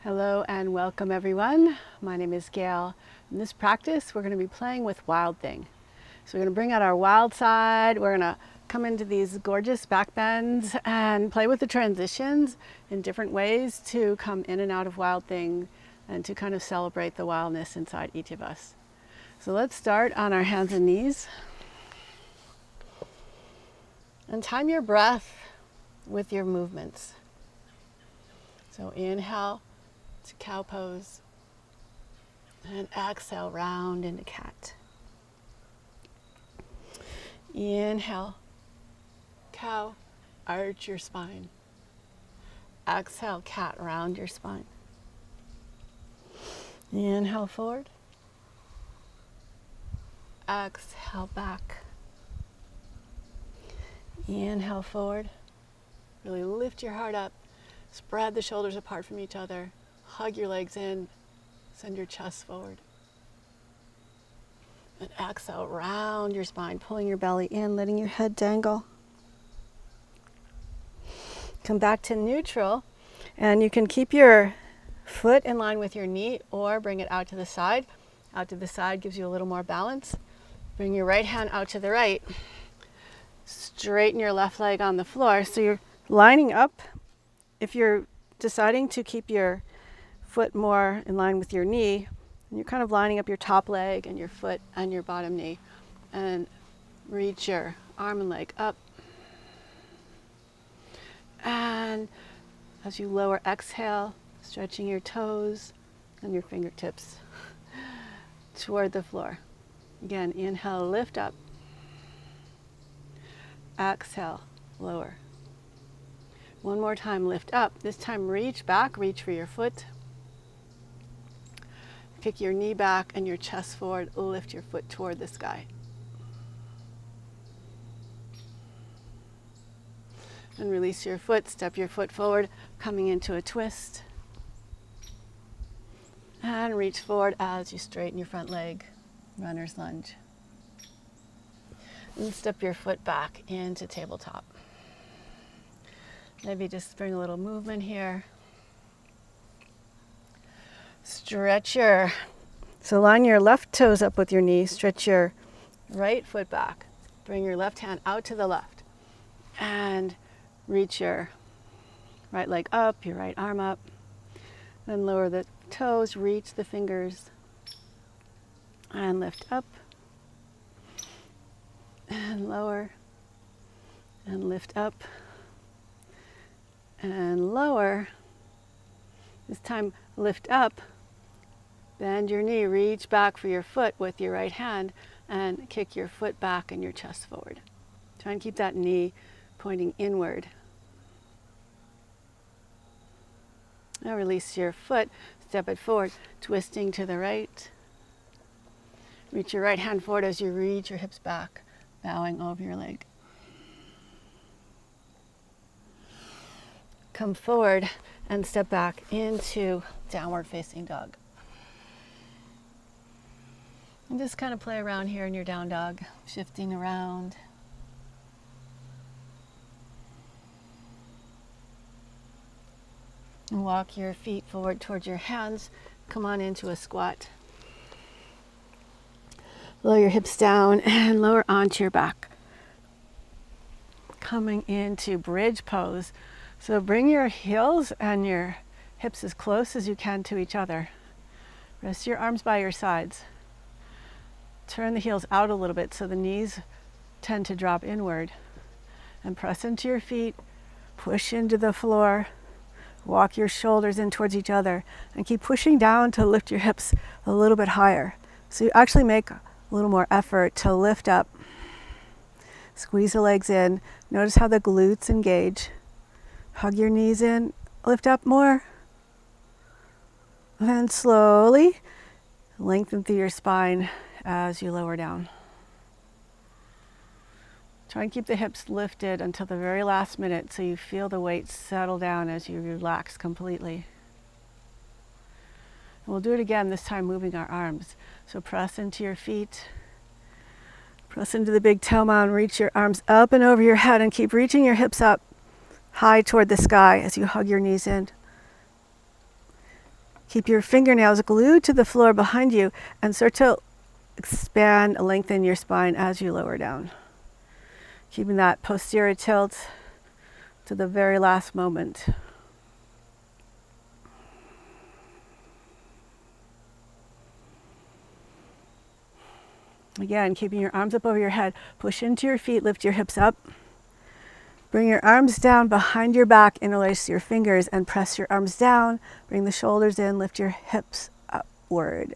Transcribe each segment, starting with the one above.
Hello and welcome everyone. My name is Gayle. In this practice, we're going to be playing with Wild Thing. So we're going to bring out our wild side. We're going to come into these gorgeous back bends and play with the transitions in different ways to come in and out of Wild Thing and to kind of celebrate the wildness inside each of us. So let's start on our hands and knees. And time your breath with your movements. So inhale to cow pose and exhale round into cat. Inhale, cow, arch your spine. Exhale, cat, round your spine. Inhale forward. Exhale back. Inhale forward. Really lift your heart up. Spread the shoulders apart from each other. Hug your legs in. Send your chest forward. And exhale, round your spine, pulling your belly in, letting your head dangle. Come back to neutral, and you can keep your foot in line with your knee or bring it out to the side. Out to the side gives you a little more balance. Bring your right hand out to the right. Straighten your left leg on the floor. So you're lining up. If you're deciding to keep your foot more in line with your knee, and you're kind of lining up your top leg and your foot and your bottom knee, and reach your arm and leg up. And as you lower, exhale, stretching your toes and your fingertips toward the floor. Again, inhale, lift up. Exhale, lower. One more time, lift up. This time, reach back, reach for your foot. Kick your knee back and your chest forward. Lift your foot toward the sky. And release your foot. Step your foot forward, coming into a twist. And reach forward as you straighten your front leg. Runner's lunge. And step your foot back into tabletop. Maybe just bring a little movement here. So line your left toes up with your knee. Stretch your right foot back. Bring your left hand out to the left. And reach your right leg up, your right arm up. Then lower the toes, reach the fingers. And lift up. And lower. And lift up. And lower. This time, lift up. Bend your knee, reach back for your foot with your right hand, and kick your foot back and your chest forward. Try and keep that knee pointing inward. Now release your foot, step it forward, twisting to the right. Reach your right hand forward as you reach your hips back, bowing over your leg. Come forward and step back into downward facing dog. And just kind of play around here in your down dog, shifting around. And walk your feet forward towards your hands. Come on into a squat. Lower your hips down and lower onto your back. Coming into bridge pose. So bring your heels and your hips as close as you can to each other. Rest your arms by your sides. Turn the heels out a little bit so the knees tend to drop inward. And press into your feet, push into the floor, walk your shoulders in towards each other, and keep pushing down to lift your hips a little bit higher. So you actually make a little more effort to lift up. Squeeze the legs in. Notice how the glutes engage. Hug your knees in, lift up more. And slowly lengthen through your spine as you lower down. Try and keep the hips lifted until the very last minute so you feel the weight settle down as you relax completely. And we'll do it again, this time moving our arms. So press into your feet. Press into the big toe mound, reach your arms up and over your head and keep reaching your hips up high toward the sky as you hug your knees in. Keep your fingernails glued to the floor behind you and start to expand, lengthen your spine as you lower down. Keeping that posterior tilt to the very last moment. Again, keeping your arms up over your head. Push into your feet, lift your hips up. Bring your arms down behind your back, interlace your fingers and press your arms down. Bring the shoulders in, lift your hips upward.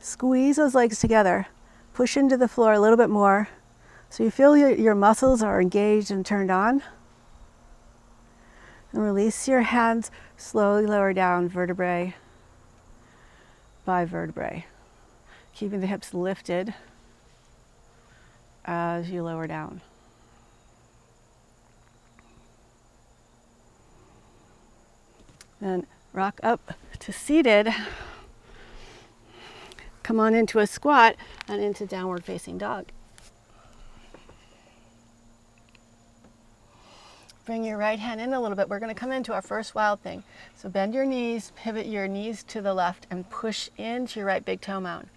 Squeeze those legs together. Push into the floor a little bit more so you feel your muscles are engaged and turned on. And release your hands, slowly lower down vertebrae by vertebrae. Keeping the hips lifted as you lower down. Then rock up to seated. Come on into a squat and into downward facing dog. Bring your right hand in a little bit. We're going to come into our first wild thing. So bend your knees, pivot your knees to the left and push into your right big toe mound.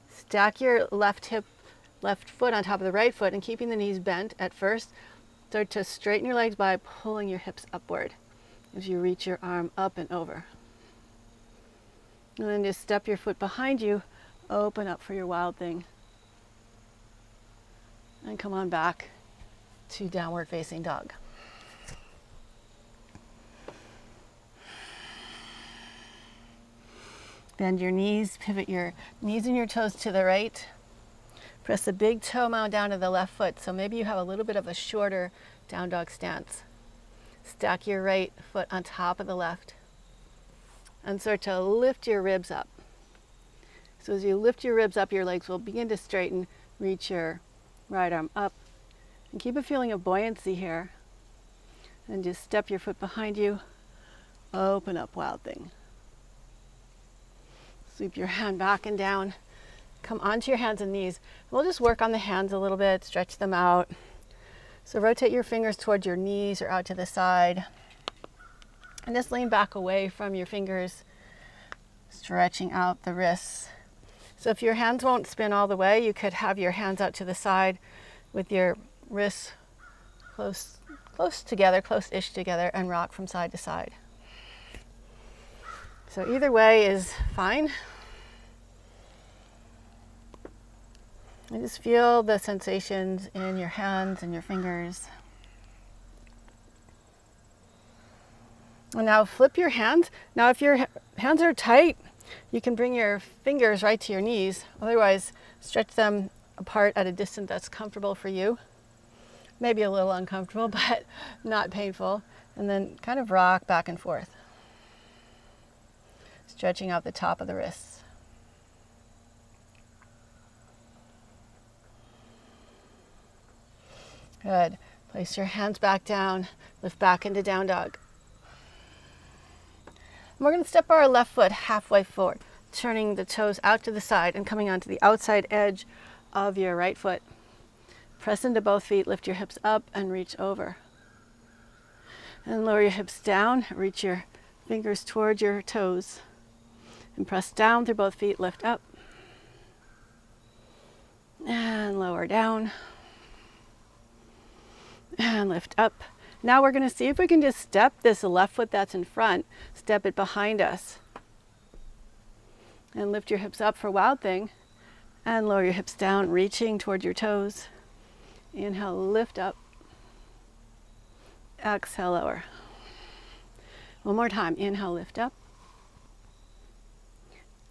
Stack your left foot on top of the right foot and keeping the knees bent at first. Start to straighten your legs by pulling your hips upward as you reach your arm up and over. And then just step your foot behind you, open up for your wild thing. And come on back to downward facing dog. Bend your knees, pivot your knees and your toes to the right. Press the big toe mound down to the left foot, so maybe you have a little bit of a shorter down dog stance. Stack your right foot on top of the left and start to lift your ribs up. So as you lift your ribs up, your legs will begin to straighten. Reach your right arm up and keep a feeling of buoyancy here. And just step your foot behind you, open up, wild thing. Sweep your hand back and down. Come onto your hands and knees. We'll just work on the hands a little bit, stretch them out. So rotate your fingers towards your knees or out to the side. And just lean back away from your fingers, stretching out the wrists. So if your hands won't spin all the way, you could have your hands out to the side with your wrists close together, close-ish together, and rock from side to side. So either way is fine. And just feel the sensations in your hands and your fingers. And now flip your hands. Now if your hands are tight, you can bring your fingers right to your knees. Otherwise, stretch them apart at a distance that's comfortable for you. Maybe a little uncomfortable, but not painful. And then kind of rock back and forth. Stretching out the top of the wrists. Good. Place your hands back down, lift back into down dog. And we're going to step our left foot halfway forward, turning the toes out to the side and coming onto the outside edge of your right foot. Press into both feet, lift your hips up and reach over. And lower your hips down, reach your fingers toward your toes. And press down through both feet, lift up. And lower down. And lift up. Now we're going to see if we can just step this left foot that's in front, step it behind us. And lift your hips up for wild thing. And lower your hips down, reaching toward your toes. Inhale, lift up. Exhale, lower. One more time. Inhale, lift up.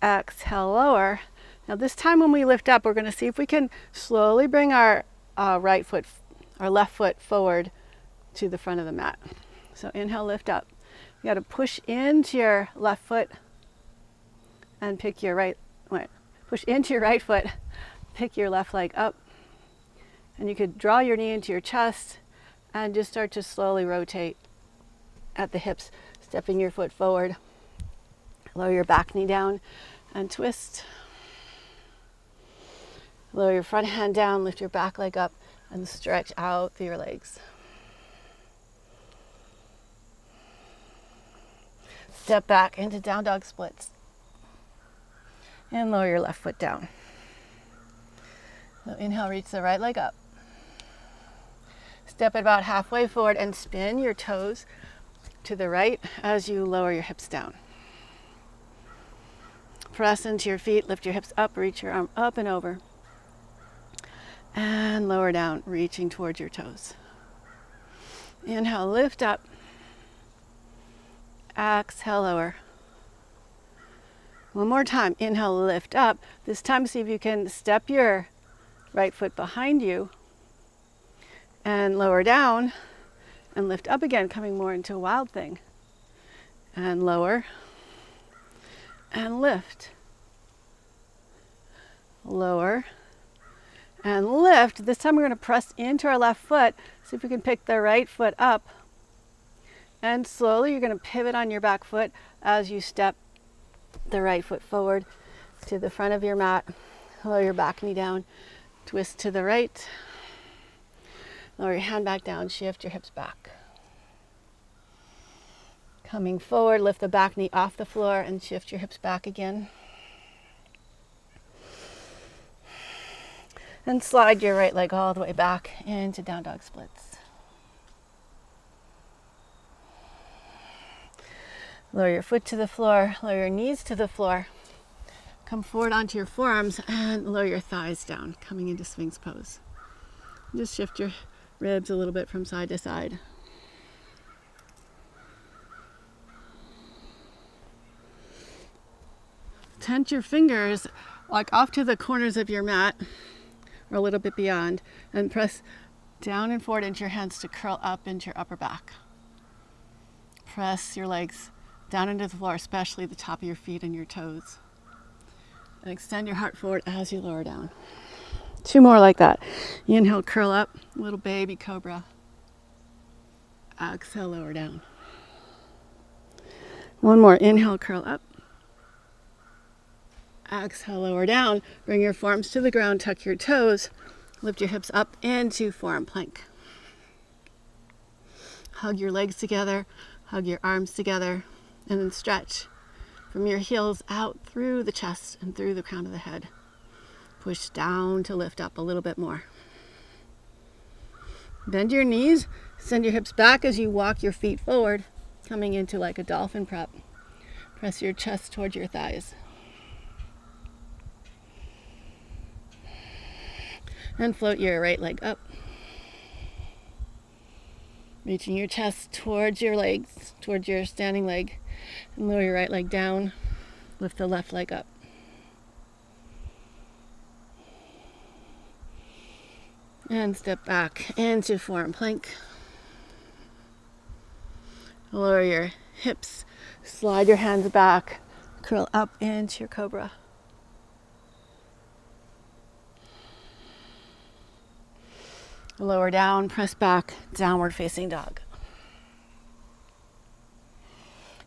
Exhale, lower. Now this time when we lift up, we're going to see if we can slowly bring our left foot forward to the front of the mat. So inhale, lift up. You got to push into your left foot and pick your push into your right foot, pick your left leg up. And you could draw your knee into your chest and just start to slowly rotate at the hips, stepping your foot forward. Lower your back knee down and twist. Lower your front hand down, lift your back leg up and stretch out through your legs. Step back into down dog splits. And lower your left foot down. So inhale, reach the right leg up. Step it about halfway forward and spin your toes to the right as you lower your hips down. Press into your feet, lift your hips up, reach your arm up and over. And lower down, reaching towards your toes. Inhale, lift up. Exhale, lower. One more time. Inhale, lift up. This time, see if you can step your right foot behind you and lower down and lift up again, coming more into a wild thing. And lower and lift. Lower and lift. This time we're going to press into our left foot. See if we can pick the right foot up. And slowly you're going to pivot on your back foot as you step the right foot forward to the front of your mat. Lower your back knee down. Twist to the right. Lower your hand back down. Shift your hips back. Coming forward, lift the back knee off the floor and shift your hips back again. And slide your right leg all the way back into down dog splits. Lower your foot to the floor, lower your knees to the floor. Come forward onto your forearms and lower your thighs down, coming into Sphinx pose. Just shift your ribs a little bit from side to side. Tent your fingers like off to the corners of your mat or a little bit beyond, and press down and forward into your hands to curl up into your upper back. Press your legs down into the floor, especially the top of your feet and your toes. And extend your heart forward as you lower down. 2 more like that. Inhale, curl up, little baby cobra. Exhale, lower down. 1 more. Inhale, curl up. Exhale, lower down. Bring your forearms to the ground, tuck your toes, lift your hips up into forearm plank. Hug your legs together, hug your arms together, and then stretch from your heels out through the chest and through the crown of the head. Push down to lift up a little bit more. Bend your knees, send your hips back as you walk your feet forward, coming into like a dolphin prep. Press your chest towards your thighs. And float your right leg up. Reaching your chest towards your legs, towards your standing leg. And lower your right leg down. Lift the left leg up. And step back into forearm plank. Lower your hips. Slide your hands back. Curl up into your cobra. Lower down, press back, downward facing dog.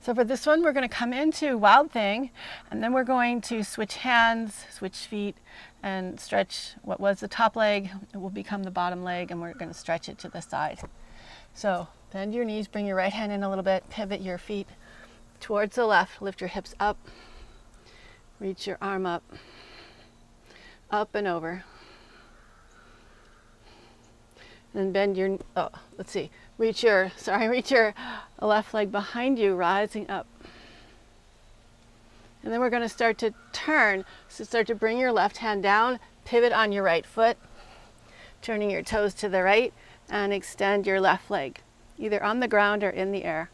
So for this one, we're going to come into wild thing, and then we're going to switch hands, switch feet, and stretch what was the top leg. It will become the bottom leg, and we're going to stretch it to the side. So bend your knees, bring your right hand in a little bit, pivot your feet towards the left, lift your hips up, reach your arm up and over. And bend your, reach your left leg behind you, rising up. And then we're going to start to turn. So start to bring your left hand down, pivot on your right foot, turning your toes to the right, and extend your left leg, either on the ground or in the air.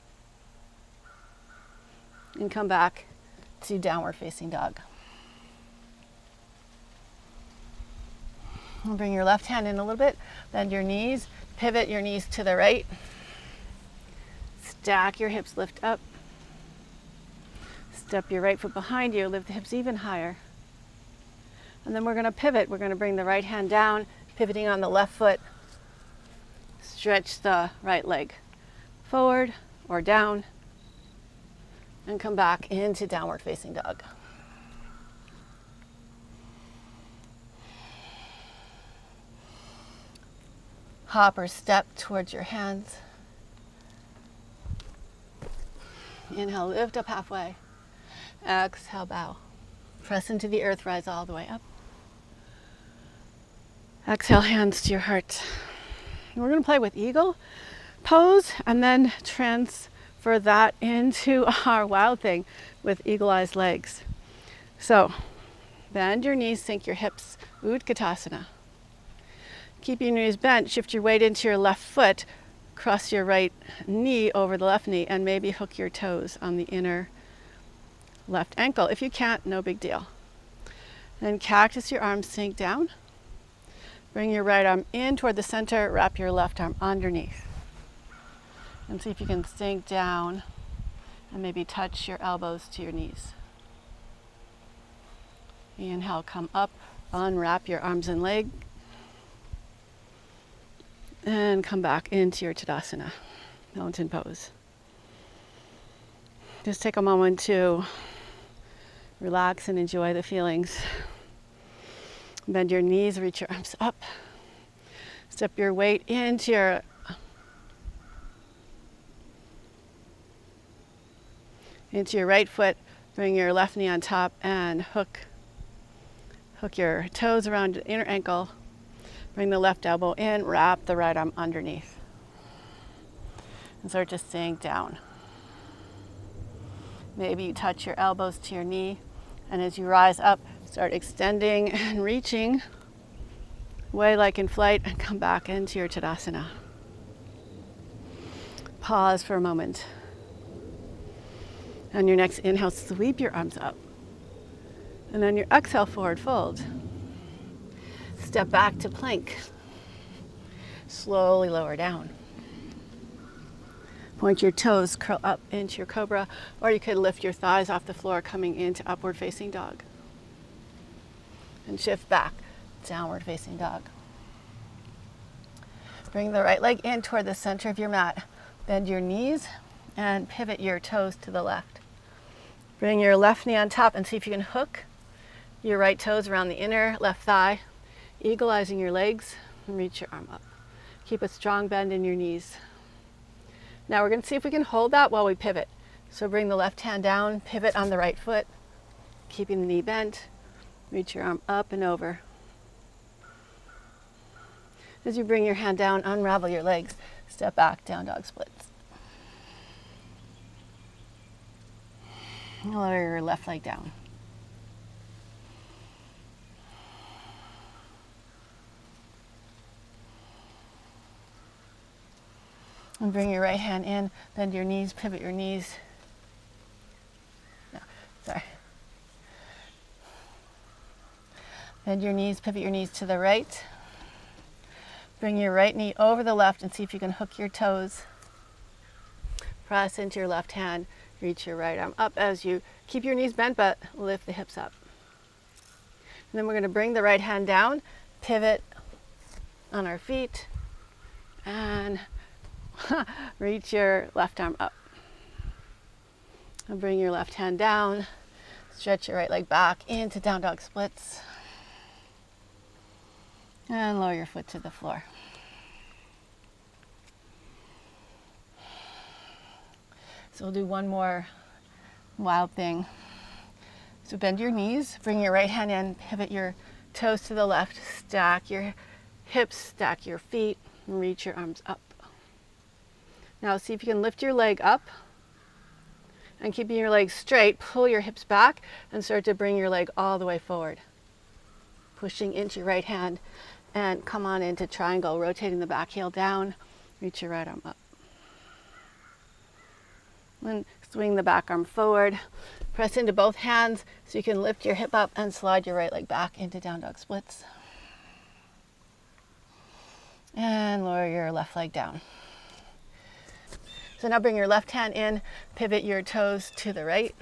And come back to downward facing dog. And bring your left hand in a little bit, bend your knees, pivot your knees to the right, stack your hips, lift up, step your right foot behind you, lift the hips even higher. And then we're going to pivot. We're going to bring the right hand down, pivoting on the left foot, stretch the right leg forward or down, and come back into downward facing dog. Hop or step towards your hands. Inhale, lift up halfway. Exhale, bow. Press into the earth, rise all the way up. Exhale, hands to your heart. And we're going to play with eagle pose and then transfer that into our wild thing with eagle-eyed legs. So bend your knees, sink your hips, Utkatasana. Keep your knees bent, shift your weight into your left foot, cross your right knee over the left knee, and maybe hook your toes on the inner left ankle. If you can't, no big deal. Then cactus your arms, sink down. Bring your right arm in toward the center, wrap your left arm underneath. And see if you can sink down and maybe touch your elbows to your knees. Inhale, come up, unwrap your arms and leg. And come back into your Tadasana, mountain pose. Just take a moment to relax and enjoy the feelings. Bend your knees, reach your arms up. Step your weight into your right foot. Bring your left knee on top and hook your toes around the inner ankle. Bring the left elbow in, wrap the right arm underneath. And start to sink down. Maybe you touch your elbows to your knee, and as you rise up, start extending and reaching way like in flight and come back into your Tadasana. Pause for a moment. On your next inhale, sweep your arms up. And on your exhale, forward fold. Step back to plank. Slowly lower down. Point your toes, curl up into your cobra, or you could lift your thighs off the floor, coming into upward facing dog. And shift back, downward facing dog. Bring the right leg in toward the center of your mat. Bend your knees and pivot your toes to the left. Bring your left knee on top and see if you can hook your right toes around the inner left thigh, eagle-eying your legs, and reach your arm up. Keep a strong bend in your knees. Now we're going to see if we can hold that while we pivot. So bring the left hand down, pivot on the right foot, keeping the knee bent. Reach your arm up and over. As you bring your hand down, unravel your legs. Step back, down dog splits. Lower your left leg down. And bring your right hand in, bend your knees, pivot your knees. No, sorry. Bend your knees, pivot your knees to the right. Bring your right knee over the left and see if you can hook your toes. Press into your left hand, reach your right arm up as you keep your knees bent, but lift the hips up. And then we're going to bring the right hand down, pivot on our feet, and reach your left arm up. And bring your left hand down, stretch your right leg back into down dog splits. And lower your foot to the floor. So we'll do one more wild thing. So bend your knees, bring your right hand in, pivot your toes to the left, stack your hips, stack your feet, and reach your arms up. Now see if you can lift your leg up and keeping your legs straight, pull your hips back and start to bring your leg all the way forward. Pushing into your right hand and come on into triangle, rotating the back heel down, reach your right arm up. And swing the back arm forward, press into both hands so you can lift your hip up and slide your right leg back into down dog splits. And lower your left leg down. So now bring your left hand in, pivot your toes to the right.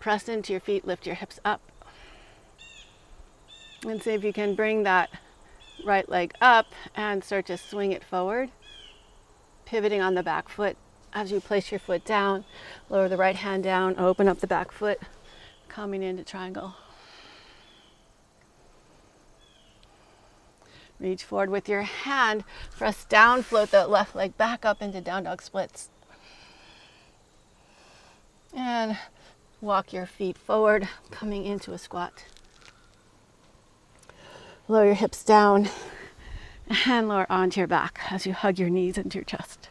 Press into your feet, lift your hips up. And see if you can bring that right leg up and start to swing it forward. Pivoting on the back foot as you place your foot down. Lower the right hand down, open up the back foot, coming into triangle. Reach forward with your hand, press down, float the left leg back up into down dog splits. Walk your feet forward, coming into a squat. Lower your hips down and lower onto your back as you hug your knees into your chest.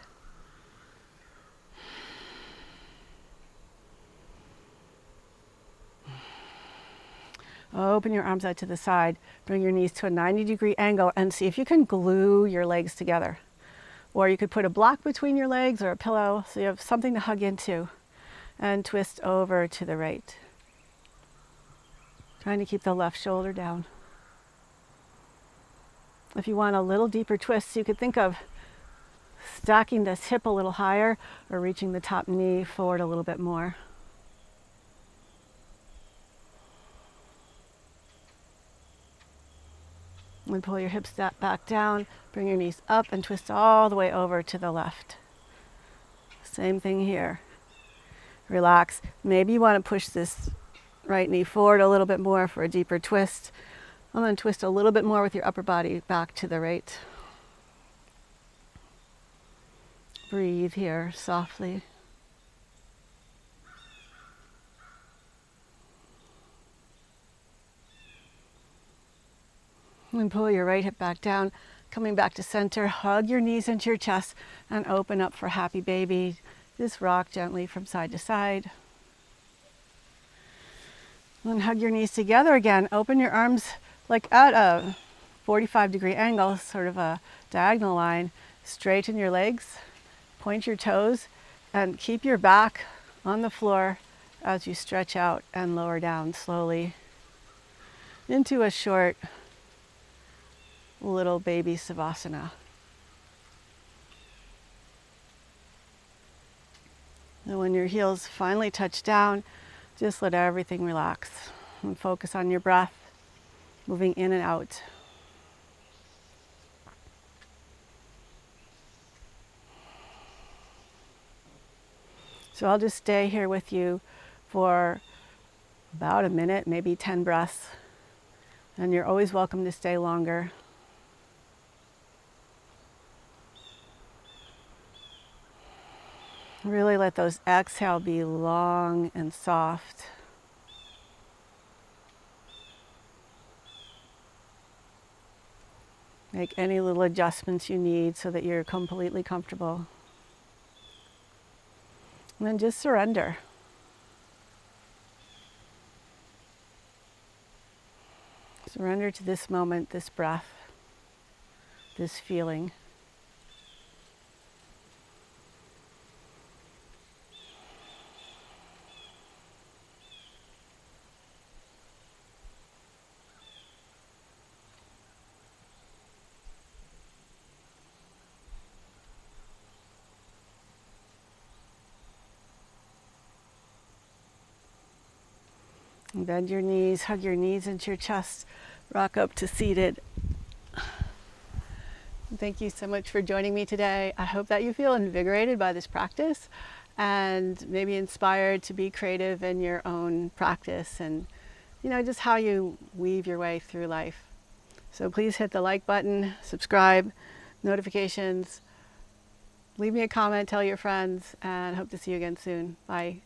Open your arms out to the side. Bring your knees to a 90-degree angle and see if you can glue your legs together. Or you could put a block between your legs or a pillow so you have something to hug into. And twist over to the right. Trying to keep the left shoulder down. If you want a little deeper twist, you could think of stacking this hip a little higher or reaching the top knee forward a little bit more. And pull your hips back down, bring your knees up and twist all the way over to the left. Same thing here. Relax. Maybe you want to push this right knee forward a little bit more for a deeper twist. And then twist a little bit more with your upper body back to the right. Breathe here softly. And pull your right hip back down, coming back to center. Hug your knees into your chest and open up for happy baby. Just rock gently from side to side. Then hug your knees together again. Open your arms like at a 45-degree angle, sort of a diagonal line. Straighten your legs, point your toes, and keep your back on the floor as you stretch out and lower down slowly into a short little baby savasana. And when your heels finally touch down, just let everything relax and focus on your breath, moving in and out. So I'll just stay here with you for about a minute, maybe 10 breaths. And you're always welcome to stay longer. Really let those exhale be long and soft. Make any little adjustments you need so that you're completely comfortable. And then just surrender. Surrender to this moment, this breath, this feeling. Bend your knees, hug your knees into your chest, rock up to seated. Thank you so much for joining me today. I hope that you feel invigorated by this practice and maybe inspired to be creative in your own practice and, just how you weave your way through life. So please hit the like button, subscribe, notifications, leave me a comment, tell your friends, and hope to see you again soon. Bye.